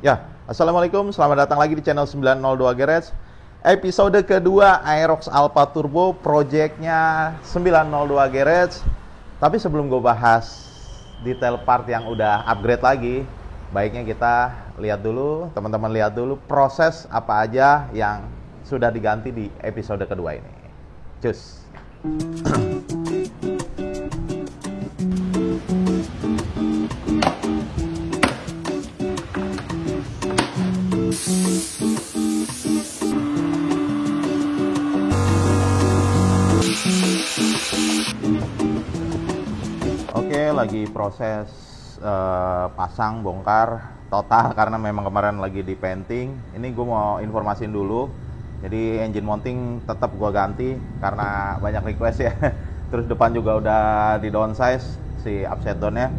Ya, Assalamualaikum, selamat datang lagi di channel 902 Garage. Episode kedua Aerox Alpha Turbo, projectnya 902 Garage. Tapi sebelum gue bahas detail part yang udah upgrade lagi, baiknya kita lihat dulu, teman-teman lihat dulu proses apa aja yang sudah diganti di episode kedua ini. Cus. Oke, lagi proses pasang bongkar total karena memang kemarin lagi di painting. Ini gue mau informasiin dulu. Jadi engine mounting tetap gue ganti karena banyak request ya. Terus depan juga udah di downsize si upside down-nya.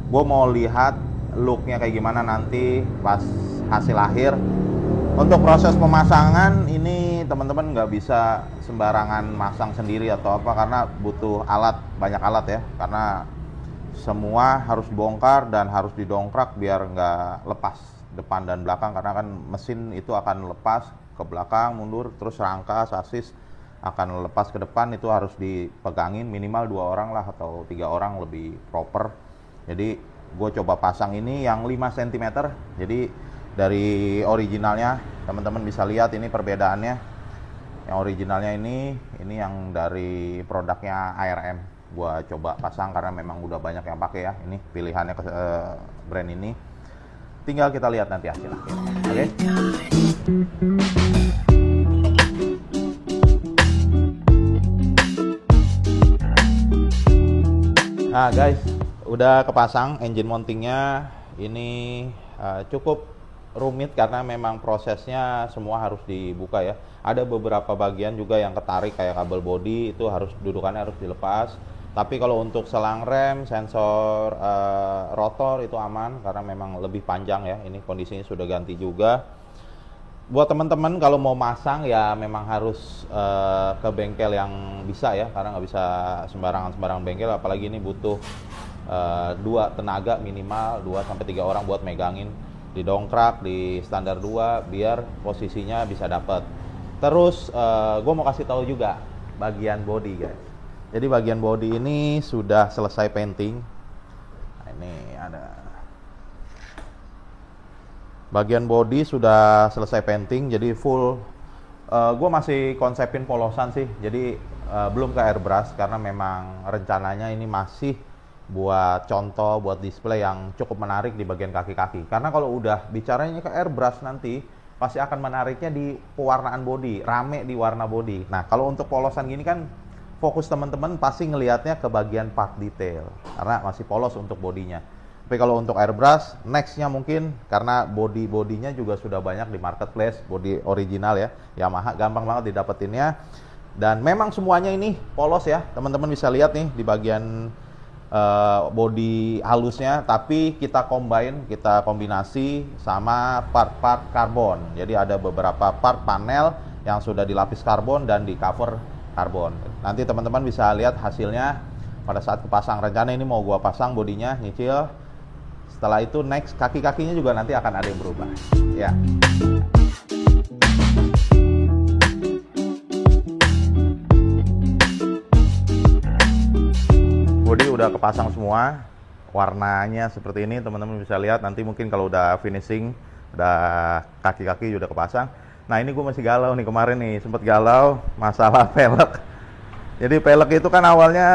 Gue mau lihat looknya kayak gimana nanti pas hasil akhir. Untuk proses pemasangan ini teman-teman nggak bisa sembarangan masang sendiri atau apa karena butuh alat, banyak alat ya. Karena semua harus dibongkar dan harus didongkrak biar nggak lepas depan dan belakang, karena kan mesin itu akan lepas ke belakang, mundur, terus rangka sasis akan lepas ke depan. Itu harus dipegangin minimal 2 orang lah atau 3 orang lebih proper. Jadi gue coba pasang ini yang 5 cm. Jadi dari originalnya teman-teman bisa lihat ini perbedaannya. Yang originalnya ini yang dari produknya ARM. Gua coba pasang karena memang udah banyak yang pakai ya. Ini pilihannya ke brand ini. Tinggal kita lihat nanti hasil akhir. Oke. Nah guys, udah kepasang engine mountingnya. Ini cukup rumit karena memang prosesnya semua harus dibuka ya. Ada beberapa bagian juga yang ketarik kayak kabel bodi, itu harus dudukannya harus dilepas. Tapi kalau untuk selang rem, sensor rotor itu aman karena memang lebih panjang ya. Ini kondisinya sudah ganti juga. Buat teman-teman kalau mau masang ya memang harus ke bengkel yang bisa ya, karena nggak bisa sembarangan bengkel. Apalagi ini butuh 2 tenaga minimal, 2-3 orang buat megangin, didongkrak di standar 2 biar posisinya bisa dapat. Terus gue mau kasih tahu juga bagian body guys. Jadi bagian body ini sudah selesai painting. Nah, ini ada bagian body sudah selesai painting, jadi full. Gue masih konsepin polosan sih, jadi belum ke airbrush karena memang rencananya ini masih buat contoh, buat display yang cukup menarik di bagian kaki-kaki. Karena kalau udah bicaranya ke airbrush nanti pasti akan menariknya di pewarnaan body, rame di warna body. Nah kalau untuk polosan gini kan fokus teman-teman pasti ngelihatnya ke bagian part detail karena masih polos untuk bodinya. Tapi kalau untuk airbrush nextnya mungkin karena bodinya juga sudah banyak di marketplace, body original ya Yamaha, gampang banget didapetinnya. Dan memang semuanya ini polos ya, teman-teman bisa lihat nih di bagian body halusnya, tapi kita kombinasi sama part-part karbon. Jadi ada beberapa part panel yang sudah dilapis karbon dan di cover karbon. Nanti teman-teman bisa lihat hasilnya pada saat kepasang. Rencana ini mau gua pasang bodinya, nyicil. Setelah itu next kaki-kakinya juga nanti akan ada yang berubah. Ya. Bodi udah kepasang semua. Warnanya seperti ini, teman-teman bisa lihat. Nanti mungkin kalau udah finishing, udah kaki-kaki udah kepasang. Nah ini gue masih galau nih, kemarin nih sempet galau masalah pelek. Jadi pelek itu kan awalnya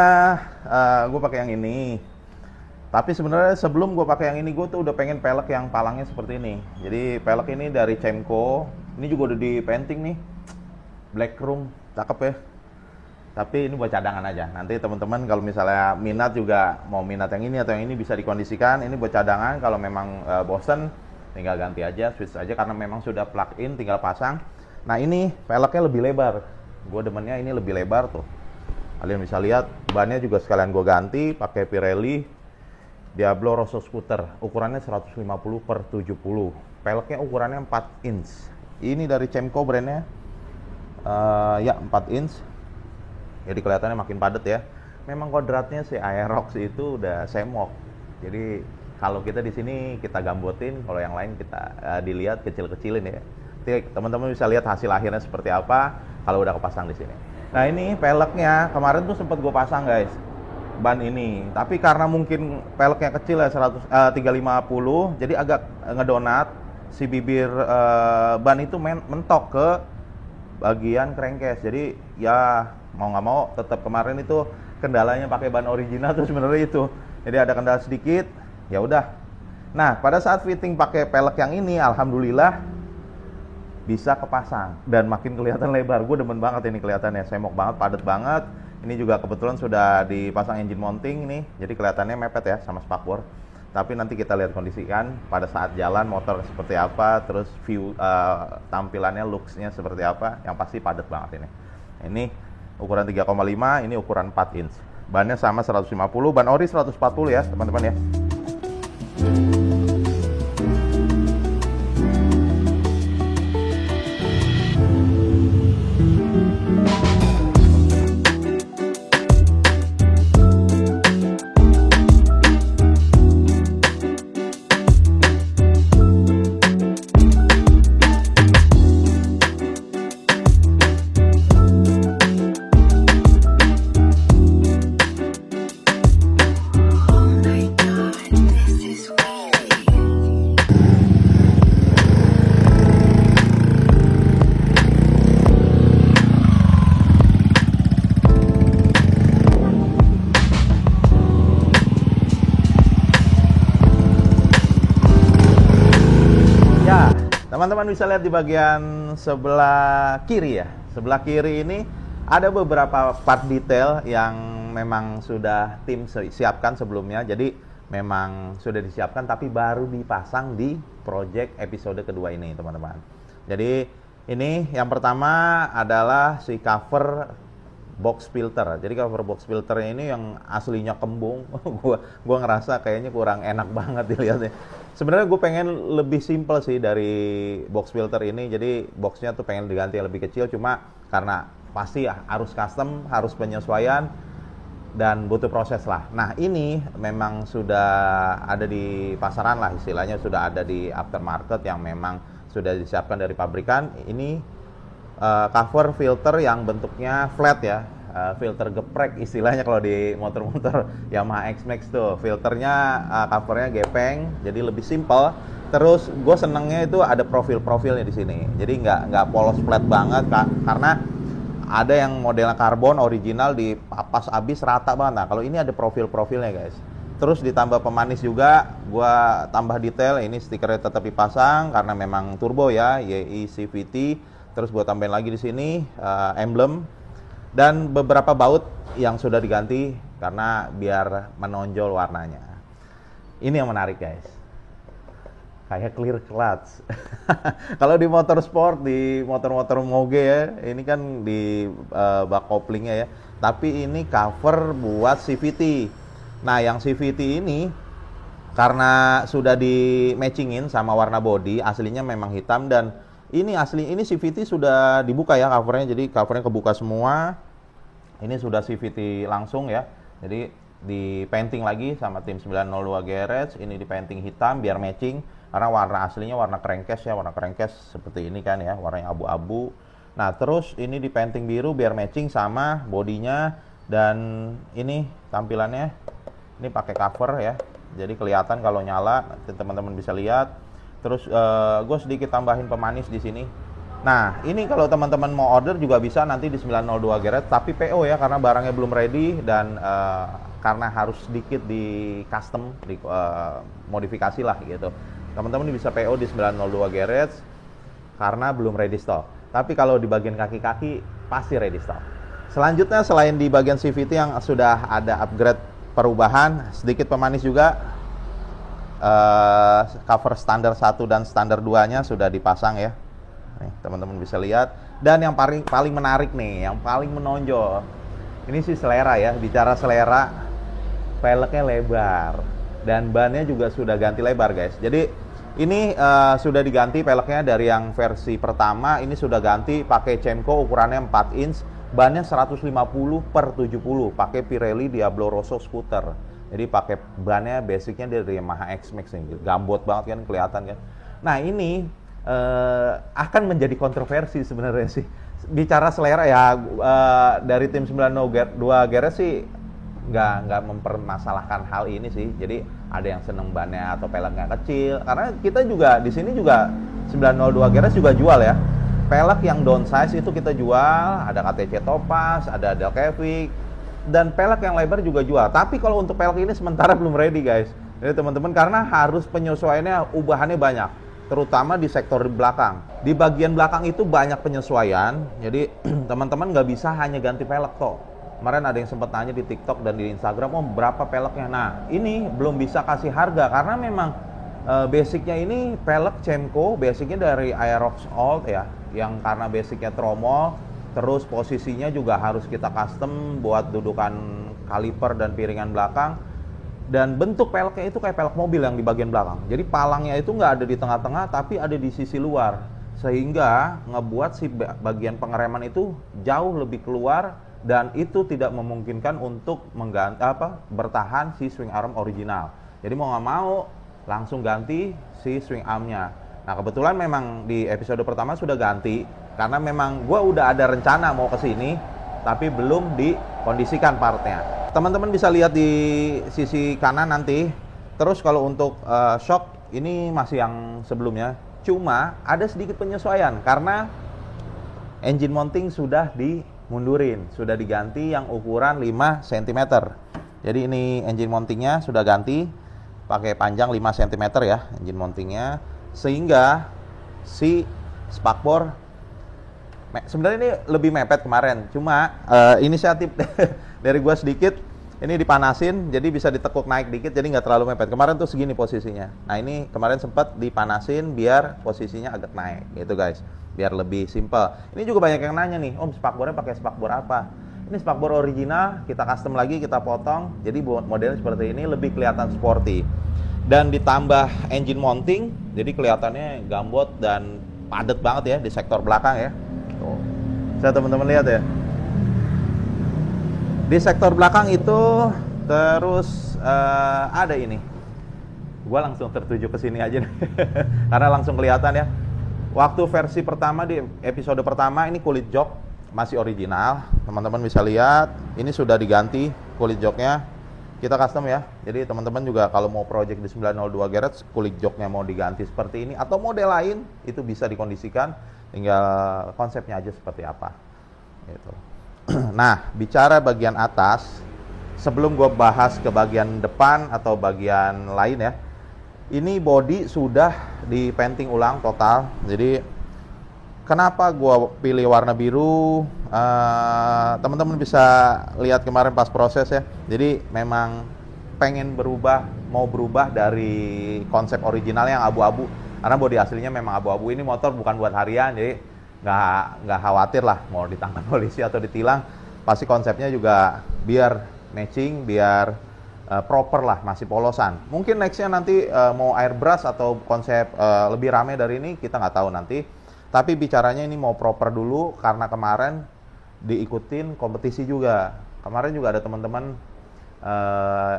gue pakai yang ini. Tapi sebenarnya sebelum gue pakai yang ini, gue tuh udah pengen pelek yang palangnya seperti ini. Jadi pelek ini dari Cemco. Ini juga udah di painting nih. Black Room, cakep ya. Tapi ini buat cadangan aja. Nanti teman-teman kalau misalnya minat juga mau minat yang ini atau yang ini bisa dikondisikan. Ini buat cadangan, kalau memang bosen tinggal ganti aja, switch aja karena memang sudah plug in, tinggal pasang. Nah ini peleknya lebih lebar. Gue demennya ini lebih lebar tuh. Kalian bisa lihat bannya juga sekalian gue ganti pakai Pirelli Diablo Rosso Scooter. Ukurannya 150/70. Peleknya ukurannya 4 inch. Ini dari Cemco brandnya. Ya 4 inch. Jadi kelihatannya makin padat ya. Memang kodratnya si Aerox itu udah semok. Jadi Kalau kita di sini kita gambotin, kalau yang lain kita dilihat kecil-kecilin ya. Nanti teman-teman bisa lihat hasil akhirnya seperti apa kalau udah kepasang di sini. Nah ini peleknya kemarin tuh sempat gue pasang guys, ban ini. Tapi karena mungkin peleknya kecil ya 350, jadi agak ngedonat. Si bibir ban itu mentok ke bagian crankcase. Jadi ya mau nggak mau tetap kemarin itu kendalanya pakai ban original tuh sebenarnya itu. Jadi ada kendala sedikit, ya udah. Nah pada saat fitting pakai pelek yang ini, alhamdulillah bisa kepasang dan makin kelihatan lebar. Gue demen banget ini kelihatannya, semok banget, padat banget. Ini juga kebetulan sudah dipasang engine mounting nih, jadi kelihatannya mepet ya sama spakbor. Tapi nanti kita lihat kondisi kan pada saat jalan motor seperti apa, terus view tampilannya, looks-nya seperti apa. Yang pasti padat banget ini. Ini ukuran 3,5, ini ukuran 4 inch. Bannya sama 150, ban ori 140 ya teman-teman ya. Teman-teman bisa lihat di bagian sebelah kiri ya. Sebelah kiri ini ada beberapa part detail yang memang sudah tim siapkan sebelumnya. Jadi memang sudah disiapkan tapi baru dipasang di project episode kedua ini teman-teman. Jadi ini yang pertama adalah si cover box filter. Jadi cover box filter ini yang aslinya kembung. gua ngerasa kayaknya kurang enak banget dilihatnya. Sebenarnya gue pengen lebih simple sih dari box filter ini. Jadi boxnya tuh pengen diganti yang lebih kecil, cuma karena pasti ya harus custom, harus penyesuaian dan butuh proses lah. Nah ini memang sudah ada di pasaran lah istilahnya, sudah ada di aftermarket yang memang sudah disiapkan dari pabrikan. Ini cover filter yang bentuknya flat ya. Filter geprek istilahnya kalau di motor-motor Yamaha X-Max tuh, filternya covernya gepeng, jadi lebih simple. Terus gue senengnya itu ada profil-profilnya di sini, jadi nggak polos flat banget karena ada yang modelnya karbon original dipapas abis rata banget. Nah kalau ini ada profil-profilnya guys. Terus ditambah pemanis juga, gue tambah detail. Ini stikernya tetap dipasang karena memang turbo ya, YI CVT. Terus gue tambahin lagi di sini emblem. Dan beberapa baut yang sudah diganti karena biar menonjol warnanya. Ini yang menarik guys. Kayak clear clutch. Kalau di motor sport, di motor-motor moge ya, ini kan di bak koplingnya ya. Tapi ini cover buat CVT. Nah yang CVT ini karena sudah di matchingin sama warna body, aslinya memang hitam dan ini CVT sudah dibuka ya covernya, jadi covernya kebuka semua. Ini sudah CVT langsung ya, jadi di painting lagi sama tim 902 Garage. Ini di painting hitam biar matching karena warna aslinya warna crankcase ya, warna crankcase seperti ini kan ya, warnanya abu-abu. Nah terus ini di painting biru biar matching sama bodinya. Dan ini tampilannya ini pakai cover ya, jadi kelihatan kalau nyala, teman-teman bisa lihat. Terus gue sedikit tambahin pemanis di sini. Nah ini kalau teman-teman mau order juga bisa nanti di 902 Garage, tapi PO ya karena barangnya belum ready dan karena harus sedikit di custom, di modifikasi lah gitu. Teman-teman bisa PO di 902 Garage karena belum ready stock. Tapi kalau di bagian kaki-kaki pasti ready stock. Selanjutnya selain di bagian CVT yang sudah ada upgrade perubahan, sedikit pemanis juga. Cover standar 1 dan standar 2-nya sudah dipasang ya. Nih, teman-teman bisa lihat. Dan yang paling menarik nih, yang paling menonjol. Ini sih selera ya, bicara selera, peleknya lebar dan bannya juga sudah ganti lebar guys. Jadi ini sudah diganti peleknya dari yang versi pertama, ini sudah ganti pakai Cemco ukurannya 4 inch, bannya 150/70 pakai Pirelli Diablo Rosso Scooter. Jadi pakai bannya basicnya dari Yamaha X-Max nih, gambot banget kan, kelihatan kan. Nah ini akan menjadi kontroversi sebenarnya sih. Bicara selera ya, dari tim 92 GRS sih nggak mempermasalahkan hal ini sih. Jadi ada yang seneng bannya atau peleknya kecil, karena kita juga di sini juga 902 GRS juga jual ya. Pelek yang downsize itu kita jual, ada KTC Topaz, ada Delcavic, dan pelek yang lebar juga jual. Tapi kalau untuk pelek ini sementara belum ready guys. Jadi teman-teman, karena harus penyesuaiannya, ubahannya banyak, terutama di sektor belakang. Di bagian belakang itu banyak penyesuaian, jadi teman-teman nggak bisa hanya ganti pelek toh. Kemarin ada yang sempat tanya di TikTok dan di Instagram, oh berapa peleknya? Nah ini belum bisa kasih harga, karena memang basicnya ini pelek Cemco, basicnya dari Aerox Old ya, yang karena basicnya tromol, terus posisinya juga harus kita custom buat dudukan kaliper dan piringan belakang. Dan bentuk peleknya itu kayak pelek mobil yang di bagian belakang. Jadi palangnya itu nggak ada di tengah-tengah, tapi ada di sisi luar, sehingga ngebuat si bagian pengereman itu jauh lebih keluar, dan itu tidak memungkinkan untuk bertahan si swing arm original. Jadi mau nggak mau langsung ganti si swing armnya. Nah kebetulan memang di episode pertama sudah ganti, karena memang gue udah ada rencana mau ke sini, tapi belum dikondisikan partnya. Teman-teman bisa lihat di sisi kanan nanti. Terus kalau untuk shock ini masih yang sebelumnya, cuma ada sedikit penyesuaian karena engine mounting sudah dimundurin, sudah diganti yang ukuran 5 cm. Jadi ini engine mountingnya sudah ganti, pakai panjang 5 cm ya engine mountingnya, sehingga si spakbor sebenarnya ini lebih mepet kemarin, cuma inisiatif dari gua sedikit, ini dipanasin jadi bisa ditekuk naik dikit, jadi nggak terlalu mepet. Kemarin tuh segini posisinya, nah ini kemarin sempat dipanasin biar posisinya agak naik gitu guys, biar lebih simple. Ini juga banyak yang nanya nih, om spakbornya pakai spakbor apa? Ini spakbor original, kita custom lagi, kita potong, jadi modelnya seperti ini, lebih kelihatan sporty. Dan ditambah engine mounting, jadi kelihatannya gambot dan padat banget ya di sektor belakang ya. Tuh. Bisa teman-teman lihat ya. Di sektor belakang itu terus ada ini. Gua langsung tertuju ke sini aja nih. Karena langsung kelihatan ya. Waktu versi pertama di episode pertama ini kulit jok masih original. Teman-teman bisa lihat, ini sudah diganti kulit joknya. Kita custom ya. Jadi teman-teman juga kalau mau project di 902 Garage, kulit joknya mau diganti seperti ini atau model lain, itu bisa dikondisikan, tinggal konsepnya aja seperti apa. Gitu. Nah, bicara bagian atas, sebelum gue bahas ke bagian depan atau bagian lain ya, ini body sudah di painting ulang total. Jadi kenapa gue pilih warna biru? Teman-teman bisa lihat kemarin pas proses ya. Jadi memang pengen mau berubah dari konsep original yang abu-abu. Karena body aslinya memang abu-abu. Ini motor bukan buat harian, jadi nggak khawatir lah mau ditangkap polisi atau ditilang. Pasti konsepnya juga biar matching, biar proper lah, masih polosan. Mungkin nextnya nanti mau airbrush atau konsep lebih rame dari ini, kita nggak tahu nanti. Tapi bicaranya ini mau proper dulu, karena kemarin diikutin kompetisi juga. Kemarin juga ada teman-teman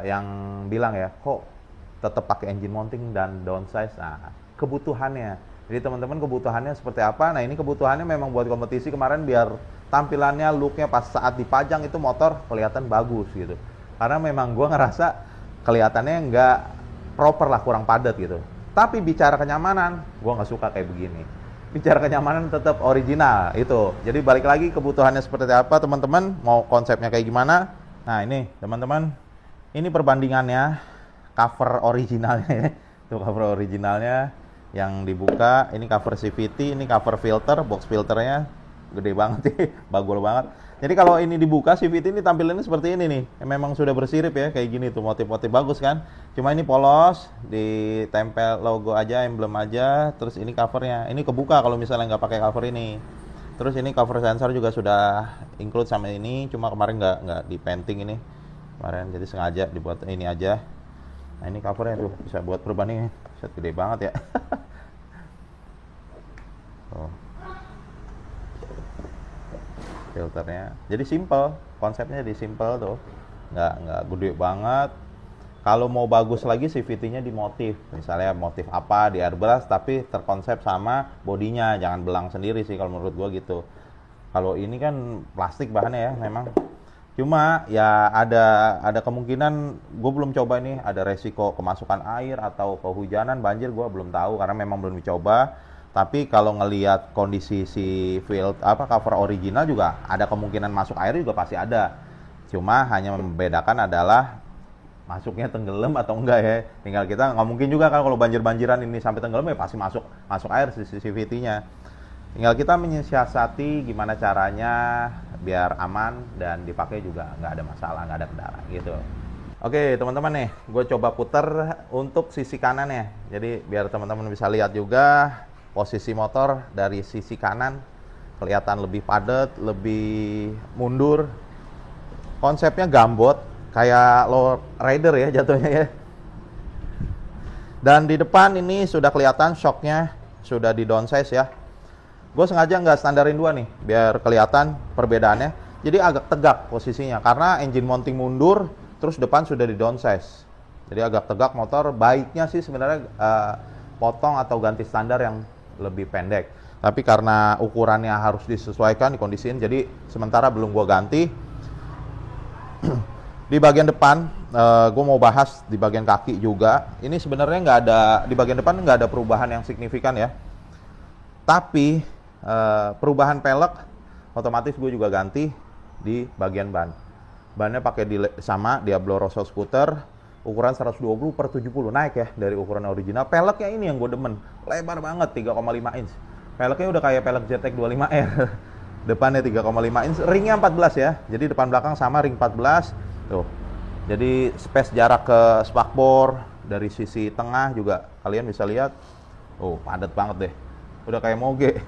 yang bilang ya, kok tetap pakai engine mounting dan downsize. Nah, kebutuhannya. Jadi teman-teman kebutuhannya seperti apa? Nah ini kebutuhannya memang buat kompetisi kemarin, biar tampilannya, looknya pas saat dipajang itu motor kelihatan bagus gitu. Karena memang gue ngerasa kelihatannya nggak proper lah, kurang padat gitu. Tapi bicara kenyamanan, gue nggak suka kayak begini. Bicara kenyamanan tetap original itu. Jadi balik lagi kebutuhannya seperti apa teman-teman, mau konsepnya kayak gimana. Nah ini teman-teman, ini perbandingannya cover originalnya ya. Itu cover originalnya yang dibuka, ini cover CVT, ini cover filter, box filternya gede banget nih, bagol banget. Jadi kalau ini dibuka, CVT ini tampilannya seperti ini nih. Memang sudah bersirip ya, kayak gini tuh, motif-motif bagus kan. Cuma ini polos, ditempel logo aja, emblem aja. Terus ini covernya, ini kebuka kalau misalnya nggak pakai cover ini. Terus ini cover sensor juga sudah include sama ini, cuma kemarin nggak di painting ini kemarin, jadi sengaja dibuat ini aja. Nah ini covernya tuh bisa buat perbandingan, set gede banget ya. Oh. Filternya jadi simple, konsepnya jadi simple tuh, nggak gede banget. Kalau mau bagus lagi CVT-nya di motif, misalnya motif apa di airbrush tapi terkonsep sama bodinya, jangan belang sendiri sih kalau menurut gua gitu. Kalau ini kan plastik bahannya ya memang. Cuma ya ada kemungkinan, gue belum coba ini, ada resiko kemasukan air atau kehujanan, banjir, gue belum tahu karena memang belum dicoba. Tapi kalau ngelihat kondisi si field cover original juga ada kemungkinan masuk air juga pasti ada. Cuma hanya membedakan adalah masuknya tenggelam atau enggak ya. Tinggal kita nggak mungkin juga kan kalau banjir-banjiran ini sampai tenggelam ya pasti masuk air CVT-nya. Tinggal kita menyiasati gimana caranya biar aman dan dipakai juga nggak ada masalah, nggak ada kendala gitu. Oke teman-teman nih, gue coba puter untuk sisi kanannya. Jadi biar teman-teman bisa lihat juga posisi motor dari sisi kanan kelihatan lebih padat, lebih mundur. Konsepnya gambot, kayak low rider ya jatuhnya ya. Dan di depan ini sudah kelihatan shocknya sudah di downsize ya. Gue sengaja nggak standarin dua nih biar kelihatan perbedaannya. Jadi agak tegak posisinya karena engine mounting mundur, terus depan sudah di downsize. Jadi agak tegak motor. Baiknya sih sebenarnya potong atau ganti standar yang lebih pendek. Tapi karena ukurannya harus disesuaikan, dikondisiin, jadi sementara belum gue ganti. Di bagian depan, gue mau bahas di bagian kaki juga. Ini sebenarnya nggak ada, di bagian depan nggak ada perubahan yang signifikan ya. Tapi perubahan pelek, otomatis gue juga ganti di bagian ban. Bannya pakai sama Diablo Rosso Scooter, ukuran 120/70, naik ya dari ukuran original. Peleknya ini yang gue demen, lebar banget, 3,5 inch. Peleknya udah kayak pelek ZX 25R. Depannya 3,5 inch, ringnya 14 ya. Jadi depan belakang sama ring 14. Tuh, jadi space jarak ke spakbor dari sisi tengah juga kalian bisa lihat. Oh, padat banget deh. Udah kayak moge.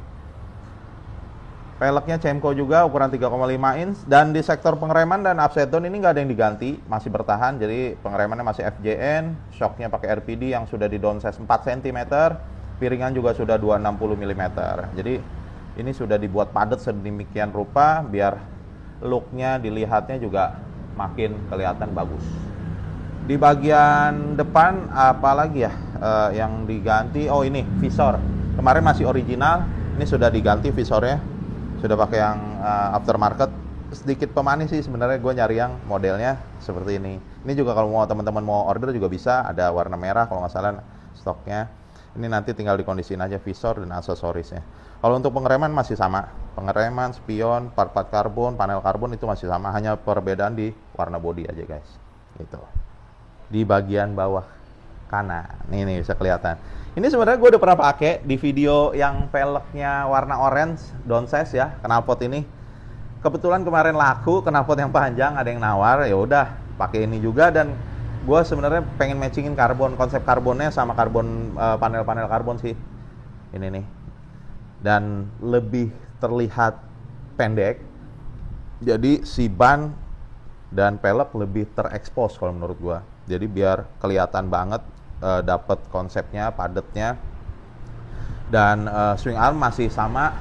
Peleknya Cemco juga ukuran 3,5 inch. Dan di sektor pengereman dan upside down ini nggak ada yang diganti, masih bertahan. Jadi pengeremannya masih FJN, shocknya pakai RPD yang sudah di downsize 4 cm. Piringan juga sudah 260 mm. Jadi ini sudah dibuat padat sedemikian rupa biar looknya dilihatnya juga makin kelihatan bagus. Di bagian depan apalagi ya yang diganti? Oh ini visor. Kemarin masih original, ini sudah diganti visornya. Sudah pakai yang aftermarket. Sedikit pemanis sih sebenarnya, gue nyari yang modelnya seperti ini. Ini juga kalau mau teman-teman mau order juga bisa, ada warna merah kalau nggak salah stoknya. Ini nanti tinggal dikondisiin aja visor dan aksesorisnya. Kalau untuk pengereman masih sama. Pengereman, spion, part-part karbon, panel karbon itu masih sama. Hanya perbedaan di warna bodi aja guys. Gitu. Di bagian bawah kanan. Nih bisa kelihatan. Ini sebenarnya gue udah pernah pakai di video yang peleknya warna orange, downsize ya, knalpot ini. Kebetulan kemarin laku knalpot yang panjang, ada yang nawar, ya udah pakai ini juga. Dan gue sebenarnya pengen matchingin karbon, konsep karbonnya sama karbon, panel-panel karbon sih. Ini nih. Dan lebih terlihat pendek. Jadi si ban dan pelek lebih terekspos kalau menurut gue. Jadi biar kelihatan banget, dapat konsepnya, padatnya. Dan swing arm masih sama,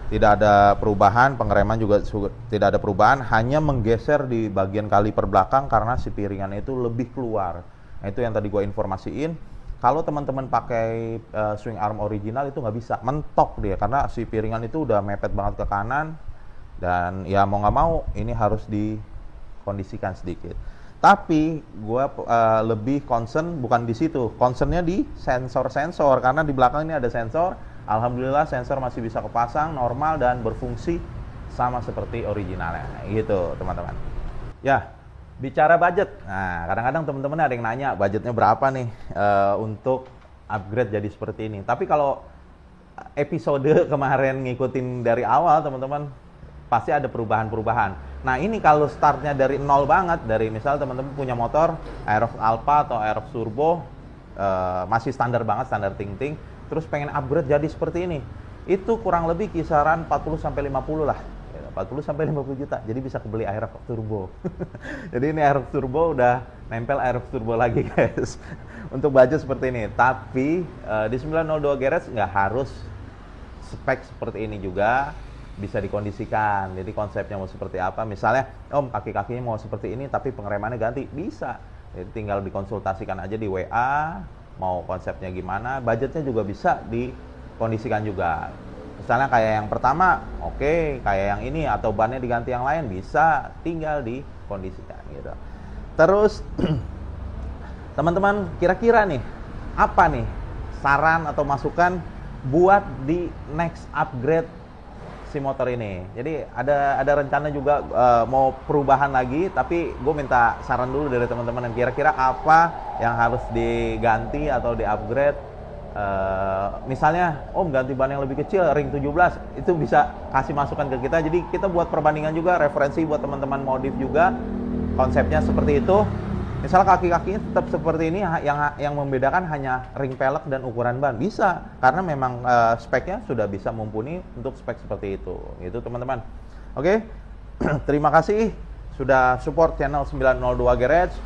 tidak ada perubahan. Pengereman juga tidak ada perubahan, hanya menggeser di bagian kaliper belakang karena si piringan itu lebih keluar. Nah, itu yang tadi gue informasiin. Kalau teman-teman pakai swing arm original itu nggak bisa, mentok dia karena si piringan itu udah mepet banget ke kanan. Dan ya mau nggak mau ini harus dikondisikan sedikit. Tapi gue lebih concern bukan di situ, concernnya di sensor-sensor, karena di belakang ini ada sensor. Alhamdulillah sensor masih bisa kepasang normal dan berfungsi sama seperti originalnya gitu teman-teman. Ya, bicara budget. Nah, kadang-kadang teman-teman ada yang nanya budgetnya berapa nih untuk upgrade jadi seperti ini. Tapi kalau episode kemarin ngikutin dari awal teman-teman, pasti ada perubahan-perubahan. Nah ini kalau startnya dari nol banget, dari misal teman-teman punya motor Aerox Alpha atau Aerox Turbo, masih standar banget, standar ting-ting, terus pengen upgrade jadi seperti ini, itu kurang lebih kisaran 40-50 lah, 40-50 juta, jadi bisa kebeli Aerox Turbo. Jadi ini Aerox Turbo udah nempel Aerox Turbo lagi guys. Untuk budget seperti ini, tapi di 902 Garage nggak harus spek seperti ini juga, bisa dikondisikan. Jadi konsepnya mau seperti apa, misalnya om kaki-kakinya mau seperti ini tapi pengeremannya ganti, bisa. Jadi tinggal dikonsultasikan aja di WA, mau konsepnya gimana, budgetnya juga bisa dikondisikan juga. Misalnya kayak yang pertama, oke, kayak yang ini atau bannya diganti yang lain bisa, tinggal dikondisikan gitu. Terus teman-teman kira-kira nih apa nih saran atau masukan buat di next upgrade si motor ini? Jadi ada rencana juga mau perubahan lagi, tapi gue minta saran dulu dari teman-teman yang kira-kira apa yang harus diganti atau di-upgrade. Misalnya, ganti ban yang lebih kecil, ring 17, itu bisa kasih masukan ke kita. Jadi kita buat perbandingan juga, referensi buat teman-teman modif juga. Konsepnya seperti itu. Misal kaki-kakinya tetap seperti ini, yang membedakan hanya ring pelek dan ukuran ban. Bisa, karena memang speknya sudah bisa mumpuni untuk spek seperti itu. Itu teman-teman. Oke, terima kasih sudah support channel 902 Garage.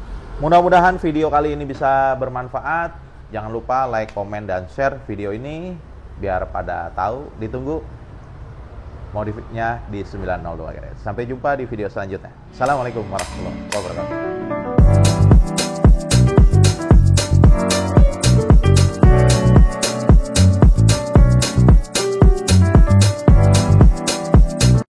Mudah-mudahan video kali ini bisa bermanfaat. Jangan lupa like, komen, dan share video ini biar pada tahu. Ditunggu modifiknya di 902 Garage. Sampai jumpa di video selanjutnya. Assalamualaikum warahmatullahi wabarakatuh.